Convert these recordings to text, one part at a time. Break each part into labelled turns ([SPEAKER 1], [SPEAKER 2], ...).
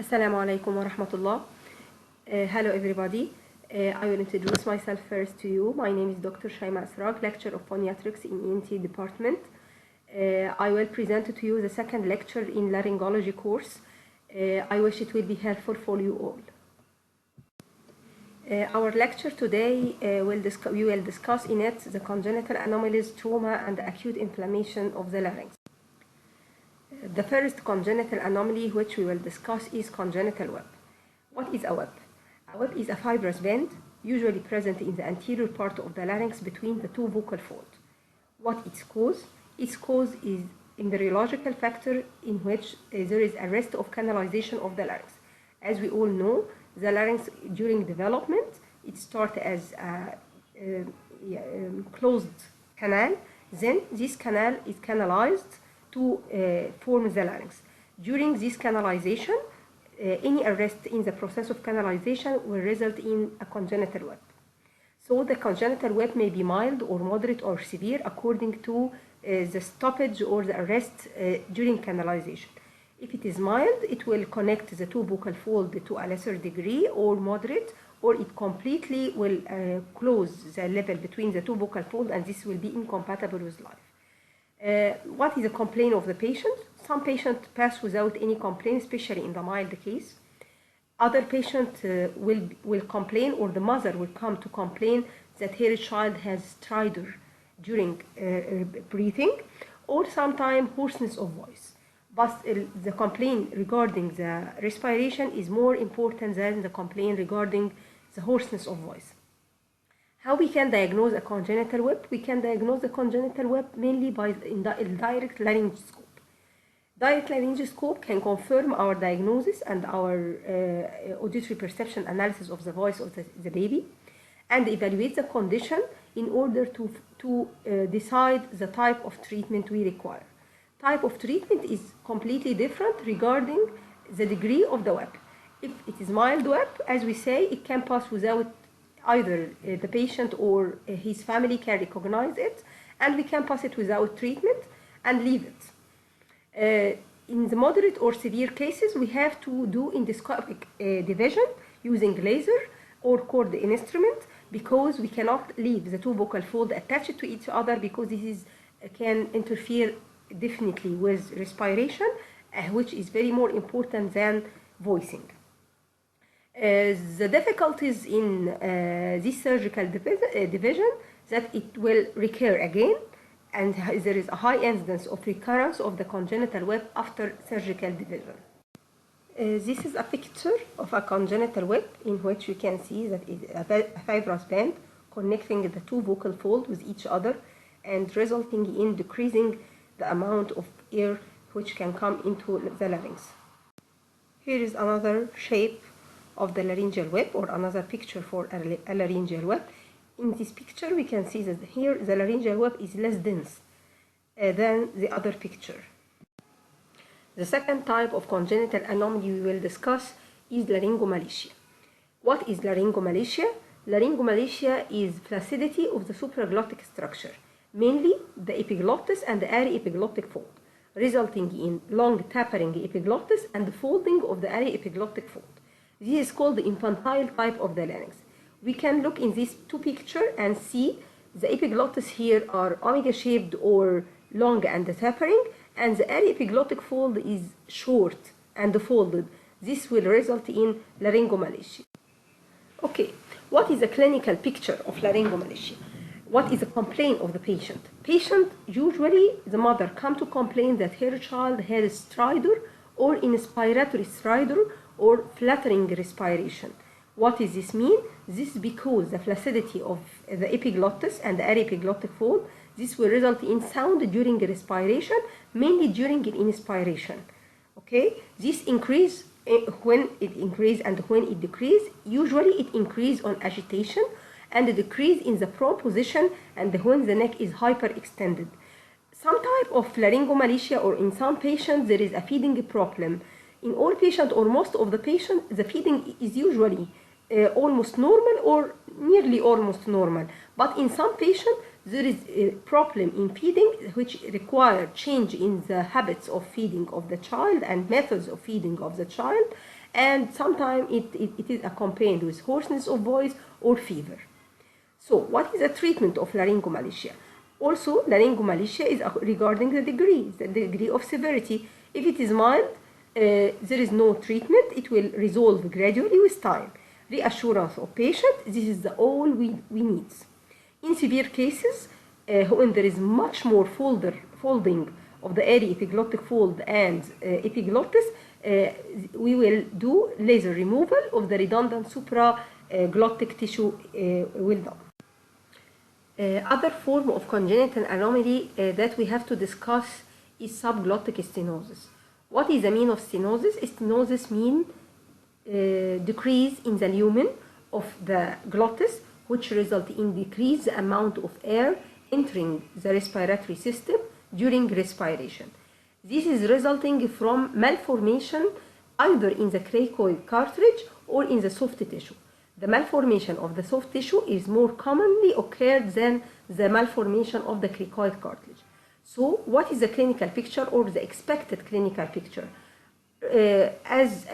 [SPEAKER 1] Assalamu alaikum wa rahmatullah. Hello everybody. I will introduce myself first to you. My name is Dr. Shimaa Serag, lecturer of phoniatrics in ENT department. I will present to you the second lecture in laryngology course. I wish it will be helpful for you all. Our lecture today we will discuss in it the congenital anomalies, trauma, and acute inflammation of the larynx. The first congenital anomaly which we will discuss is congenital web. What is a web? A web is a fibrous band, usually present in the anterior part of the larynx between the two vocal folds. What its cause? Its cause is embryological factor in which there is arrest of canalization of the larynx. As we all know, the larynx during development, it starts as a closed canal. Then this canal is canalized to form the larynx. During this canalization, any arrest in the process of canalization will result in a congenital web. So the congenital web may be mild or moderate or severe according to the stoppage or the arrest during canalization. If it is mild, it will connect the two vocal folds to a lesser degree, or moderate, or it completely will close the level between the two vocal folds, and this will be incompatible with life. What is the complaint of the patient? Some patients pass without any complaint, especially in the mild case. Other patients will complain, or the mother will come to complain that her child has stridor during breathing, or sometimes hoarseness of voice. But the complaint regarding the respiration is more important than the complaint regarding the hoarseness of voice. How we can diagnose a congenital web? We can diagnose the congenital web mainly by direct laryngoscope. Direct laryngoscope can confirm our diagnosis and our auditory perception analysis of the voice of the baby, and evaluate the condition in order to decide the type of treatment we require. Type of treatment is completely different regarding the degree of the web. If it is mild web, as we say, it can pass without either the patient or his family can recognize it, and we can pass it without treatment and leave it. In the moderate or severe cases, we have to do endoscopic division using laser or cord instrument, because we cannot leave the two vocal folds attached to each other, because this can interfere definitely with respiration, which is very more important than voicing. The difficulties in this surgical division that it will recur again, and there is a high incidence of recurrence of the congenital web after surgical division. This is a picture of a congenital web in which you can see that it is a fibrous band connecting the two vocal folds with each other and resulting in decreasing the amount of air which can come into the larynx. Here is another shape of the laryngeal web, or another picture for a laryngeal web. In this picture we can see that here the laryngeal web is less dense than the other picture. The second type of congenital anomaly we will discuss is laryngomalacia. What is laryngomalacia? Laryngomalacia is flaccidity of the supraglottic structure, mainly the epiglottis and the aryepiglottic fold, resulting in long tapering epiglottis and folding of the aryepiglottic fold. This is called the infantile type of the larynx. We can look in these two pictures and see the epiglottis here are omega-shaped or long and tapering, and the aryepiglottic fold is short and folded. This will result in laryngomalacia. Okay, what is a clinical picture of laryngomalacia? What is the complaint of the patient? Patient, usually the mother come to complain that her child has stridor or inspiratory stridor or fluttering respiration. What does this mean? This is because the flaccidity of the epiglottis and the aryepiglottic fold, this will result in sound during respiration, mainly during inspiration. Okay, this increase when it increase and when it decrease. Usually it increase on agitation, and a decrease in the prone position and when the neck is hyperextended. Some type of laryngomalacia, or in some patients there is a feeding problem. In all patients or most of the patients, the feeding is usually almost normal or nearly almost normal. But in some patients, there is a problem in feeding which require change in the habits of feeding of the child and methods of feeding of the child, and sometimes it is accompanied with hoarseness of voice or fever. So what is the treatment of laryngomalacia? Also, laryngomalacia is regarding the degree of severity. If it is mild, there is no treatment. It will resolve gradually with time. Reassurance of patient, this is all we need. In severe cases, when there is much more folding of the area epiglottic fold and epiglottis, we will do laser removal of the redundant supraglottic tissue well done. Other form of congenital anomaly that we have to discuss is subglottic stenosis. What is the mean of stenosis? Stenosis means decrease in the lumen of the glottis, which result in decreased amount of air entering the respiratory system during respiration. This is resulting from malformation either in the cricoid cartilage or in the soft tissue. The malformation of the soft tissue is more commonly occurred than the malformation of the cricoid cartilage. So what is the clinical picture or the expected clinical picture? As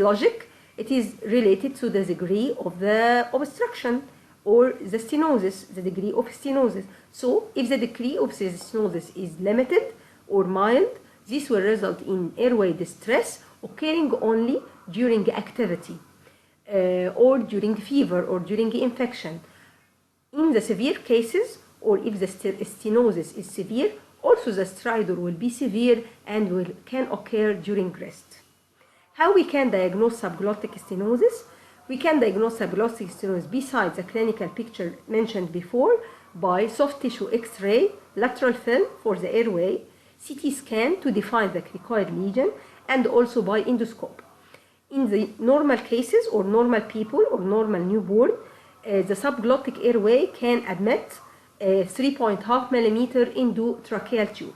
[SPEAKER 1] logic, it is related to the degree of the obstruction or the stenosis, the degree of stenosis. So if the degree of the stenosis is limited or mild, this will result in airway distress occurring only during activity or during fever or during infection. In the severe cases, or if the stenosis is severe, also the stridor will be severe and can occur during rest. How we can diagnose subglottic stenosis? We can diagnose subglottic stenosis besides the clinical picture mentioned before by soft tissue X-ray, lateral film for the airway, CT scan to define the cricoid lesion, and also by endoscope. In the normal cases or normal people or normal newborn, the subglottic airway can admit 3.5 millimeter endotracheal tube.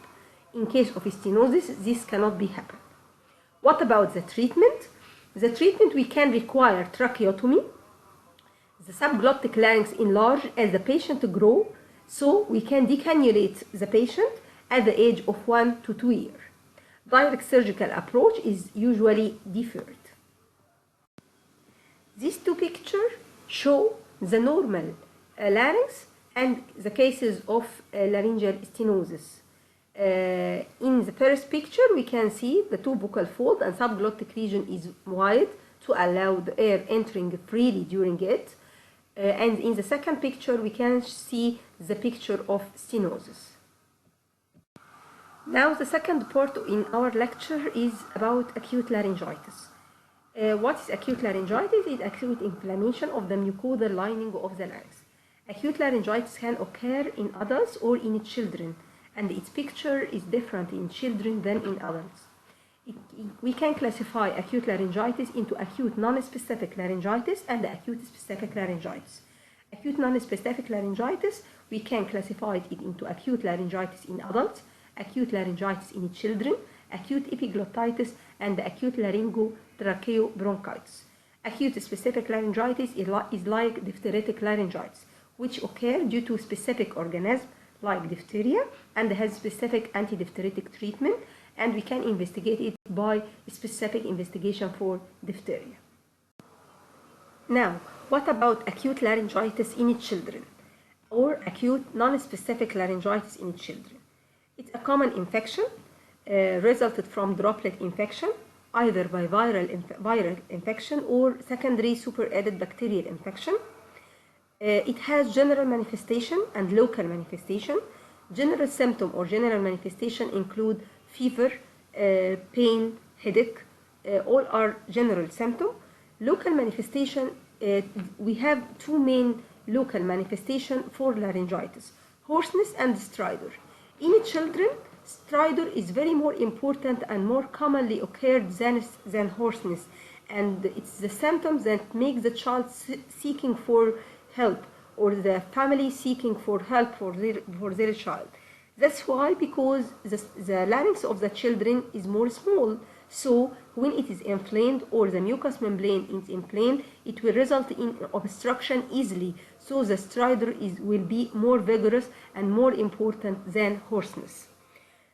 [SPEAKER 1] In case of stenosis, this cannot be happen. What about the treatment? The treatment, we can require tracheotomy. The subglottic larynx enlarge as the patient grow, so we can decannulate the patient at the age of 1 to 2 years. Direct surgical approach is usually deferred. These two pictures show the normal larynx and the cases of laryngeal stenosis. In the first picture, we can see the two buccal fold and subglottic region is wide to allow the air entering freely during it. And in the second picture, we can see the picture of stenosis. Now, the second part in our lecture is about acute laryngitis. What is acute laryngitis? It is acute inflammation of the mucosal lining of the larynx. Acute laryngitis can occur in adults or in children, and its picture is different in children than in adults. We can classify acute laryngitis into acute non-specific laryngitis and acute specific laryngitis. Acute non-specific laryngitis, we can classify it into acute laryngitis in adults, acute laryngitis in children, acute epiglottitis, and acute laryngotracheobronchitis. Acute specific laryngitis is like diphtheritic laryngitis, which occur due to specific organism like diphtheria and has specific antidiphtheritic treatment, and we can investigate it by specific investigation for diphtheria. Now, what about acute laryngitis in children or acute non-specific laryngitis in children? It's a common infection resulted from droplet infection, either by viral infection or secondary superadded bacterial infection. It has general manifestation and local manifestation. General symptom or general manifestation include fever, pain, headache, all are general symptoms. Local manifestation, we have two main local manifestations for laryngitis, hoarseness and stridor. In children, stridor is very more important and more commonly occurred than hoarseness, and it's the symptoms that make the child seeking for help or the family seeking for help for their child. That's why, because the larynx of the children is more small, so when it is inflamed or the mucous membrane is inflamed, it will result in obstruction easily so the stridor will be more vigorous and more important than hoarseness.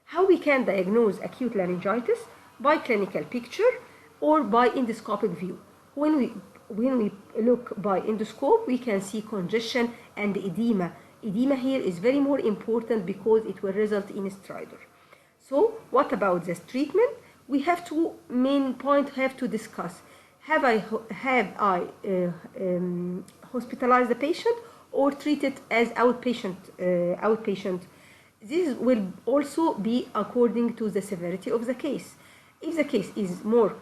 [SPEAKER 1] How we can diagnose acute laryngitis? By clinical picture or by endoscopic view. When we look by endoscope, we can see congestion and edema. Edema here is very more important because it will result in stridor. So what about this treatment? We have two main points to discuss. Have I hospitalized the patient or treated as outpatient? This will also be according to the severity of the case. If the case is more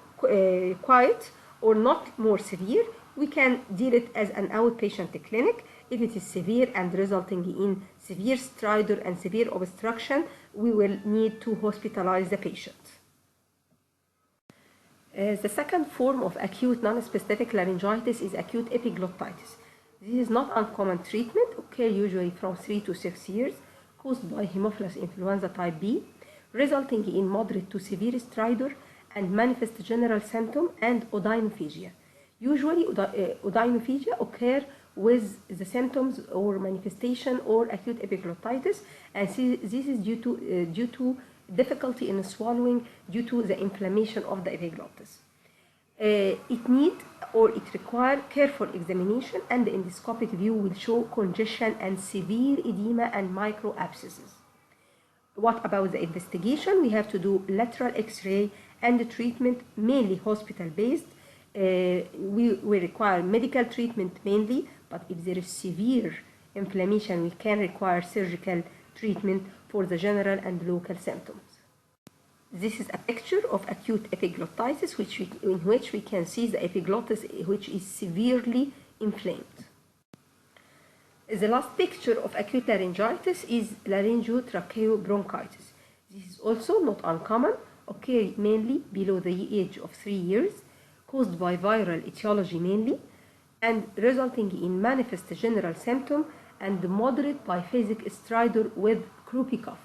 [SPEAKER 1] quiet or not more severe, we can deal it as an outpatient clinic. If it is severe and resulting in severe stridor and severe obstruction, we will need to hospitalize the patient. The second form of acute non-specific laryngitis is acute epiglottitis. This is not uncommon treatment, occurs usually from 3 to 6 years, caused by Haemophilus influenza type B, resulting in moderate to severe stridor and manifest general symptom and odynophagia. Usually, odynophagia occur with the symptoms or manifestation or acute epiglottitis, and this is due to difficulty in swallowing due to the inflammation of the epiglottis. It requires careful examination, and the endoscopic view will show congestion and severe edema and micro abscesses. What about the investigation? We have to do lateral X-ray and the treatment, mainly hospital-based. We require medical treatment mainly, but if there is severe inflammation, we can require surgical treatment for the general and local symptoms. This is a picture of acute epiglottitis in which we can see the epiglottis which is severely inflamed. The last picture of acute laryngitis is laryngotracheobronchitis. This is also not uncommon, occurs mainly below the age of 3 years, caused by viral etiology mainly, and resulting in manifest general symptom and moderate biphasic stridor with croupy cough.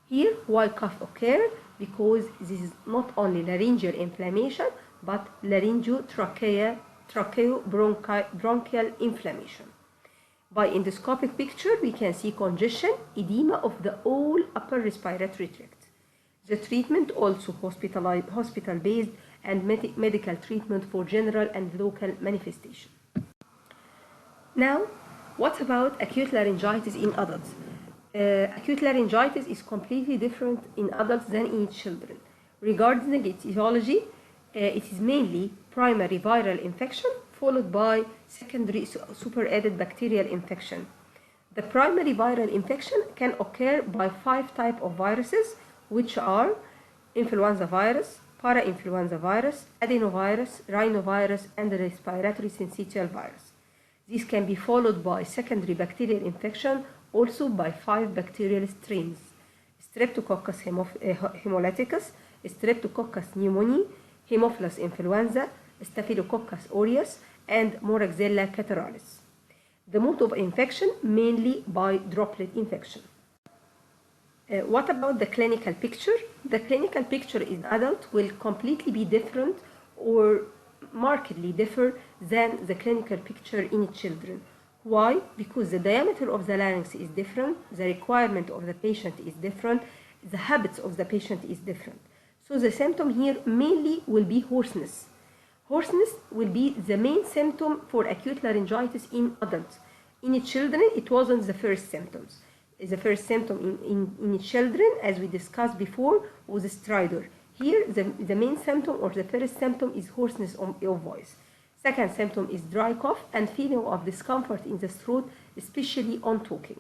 [SPEAKER 1] Here, why cough occurs? Because this is not only laryngeal inflammation, but laryngotracheobronchial inflammation. By endoscopic picture, we can see congestion, edema of the whole upper respiratory tract. The treatment also hospital-based and medical treatment for general and local manifestation. Now, what about acute laryngitis in adults? Acute laryngitis is completely different in adults than in children. Regarding the etiology, it is mainly primary viral infection followed by secondary superadded bacterial infection. The primary viral infection can occur by 5 types of viruses, which are influenza virus, parainfluenza virus, adenovirus, rhinovirus, and the respiratory syncytial virus. This can be followed by secondary bacterial infection also by 5 bacterial strains: Streptococcus hemolyticus, Streptococcus pneumoniae, Haemophilus influenza, Staphylococcus aureus, and Moraxella catarrhalis. The mode of infection mainly by droplet infection. What about the clinical picture? The clinical picture in adult will completely be different or markedly differ than the clinical picture in children. Why? Because the diameter of the larynx is different, the requirement of the patient is different, the habits of the patient is different. So the symptom here mainly will be hoarseness. Hoarseness will be the main symptom for acute laryngitis in adults. In children, it wasn't the first symptoms. The first symptom in children, as we discussed before, was stridor. Here, the main symptom or the first symptom is hoarseness of voice. Second symptom is dry cough and feeling of discomfort in the throat, especially on talking.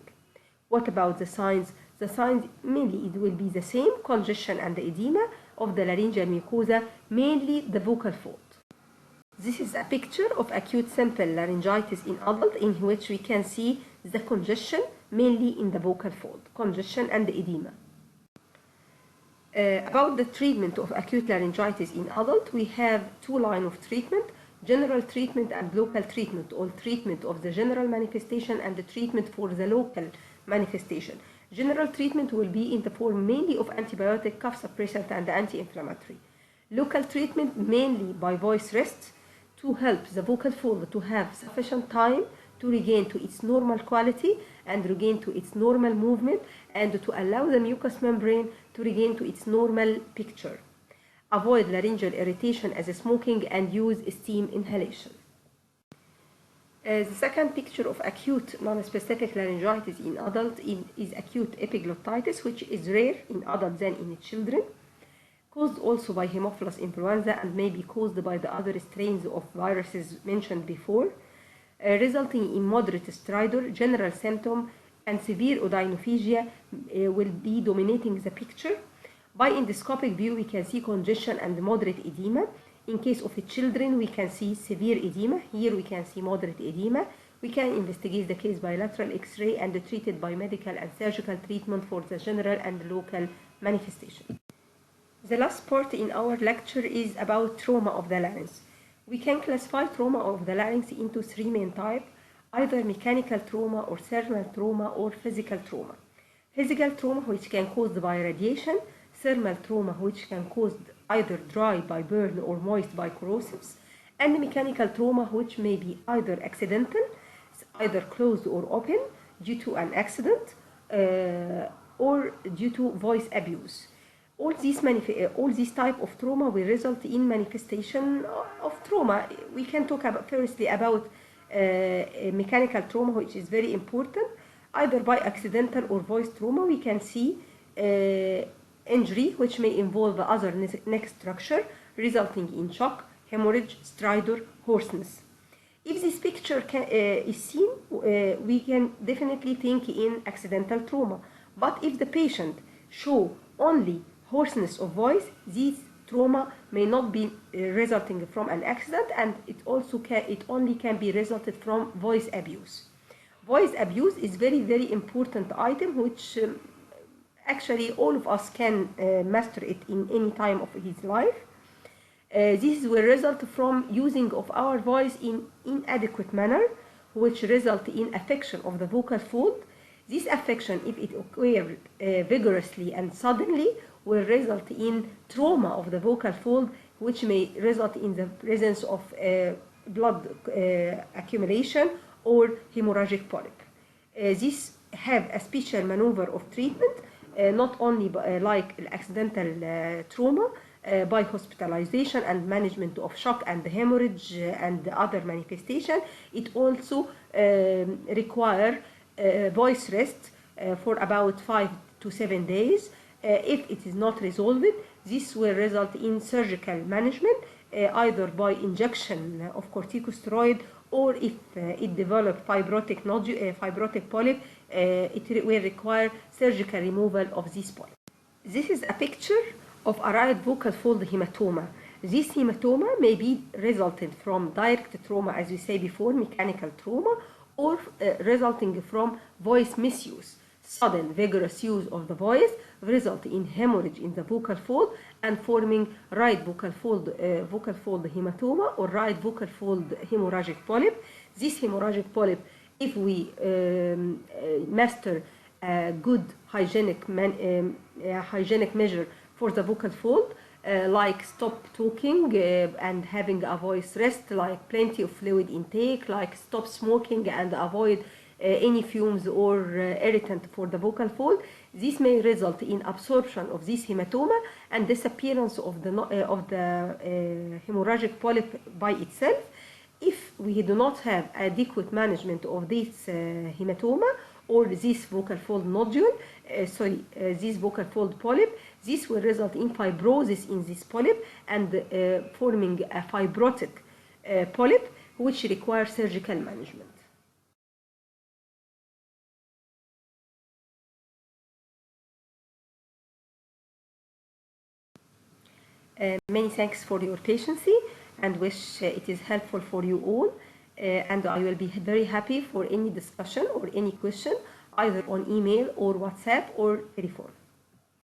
[SPEAKER 1] What about the signs? The signs mainly it will be the same: congestion and edema of the laryngeal mucosa, mainly the vocal fold. This is a picture of acute simple laryngitis in adult in which we can see the congestion mainly in the vocal fold, congestion and edema. About the treatment of acute laryngitis in adult, we have 2 lines of treatment: general treatment and local treatment, or treatment of the general manifestation and the treatment for the local manifestation. General treatment will be in the form mainly of antibiotic, cough suppressant, and anti-inflammatory. Local treatment mainly by voice rest to help the vocal fold to have sufficient time to regain to its normal quality and regain to its normal movement, and to allow the mucous membrane to regain to its normal picture. Avoid laryngeal irritation as smoking and use steam inhalation. The second picture of acute non-specific laryngitis in adults is acute epiglottitis, which is rare in adults than in children, caused also by Haemophilus influenza and may be caused by the other strains of viruses mentioned before, resulting in moderate stridor, general symptom, and severe odynophagia will be dominating the picture. By endoscopic view, we can see congestion and moderate edema. In case of children, we can see severe edema. Here we can see moderate edema. We can investigate the case by lateral X-ray and treat it by medical and surgical treatment for the general and local manifestation. The last part in our lecture is about trauma of the larynx. We can classify trauma of the larynx into three main types, either mechanical trauma or thermal trauma or physical trauma. Physical trauma, which can caused by radiation, thermal trauma, which can cause either dry by burn or moist by corrosives, and mechanical trauma, which may be either accidental, either closed or open due to an accident, or due to voice abuse. All these type of trauma will result in manifestation of trauma. We can talk about firstly about mechanical trauma, which is very important. Either by accidental or voice trauma, we can see injury, which may involve other neck structure, resulting in shock, hemorrhage, stridor, hoarseness. If this picture is seen, we can definitely think in accidental trauma. But if the patient show only hoarseness of voice, this trauma may not be resulting from an accident, and it only can be resulted from voice abuse. Voice abuse is very important item, which actually all of us can master it in any time of his life. This will result from using of our voice in inadequate manner, which result in affection of the vocal fold. This affection, if it occurs vigorously and suddenly, will result in trauma of the vocal fold, which may result in the presence of blood accumulation or hemorrhagic polyp. This have a special maneuver of treatment, not only like accidental trauma, by hospitalization and management of shock and hemorrhage and other manifestation. It also require voice rest for about 5 to 7 days. If it is not resolved, this will result in surgical management, either by injection of corticosteroid, or if it develops fibrotic polyp, it will require surgical removal of this polyp. This is a picture of a right vocal fold hematoma. This hematoma may be resulted from direct trauma, as we say before, mechanical trauma, or resulting from voice misuse. Sudden vigorous use of the voice result in hemorrhage in the vocal fold and forming right vocal fold hematoma or right vocal fold hemorrhagic polyp. This hemorrhagic polyp, if we master a good hygienic measure for the vocal fold, like stop talking and having a voice rest, like plenty of fluid intake, like stop smoking and avoid any fumes or irritant for the vocal fold. This may result in absorption of this hematoma and disappearance of the hemorrhagic polyp by itself. If we do not have adequate management of this hematoma or this vocal fold nodule, this vocal fold polyp, this will result in fibrosis in this polyp and forming a fibrotic polyp, which requires surgical management. Many thanks for your patience, and wish it is helpful for you all, and I will be very happy for any discussion or any question, either on email or WhatsApp or telephone.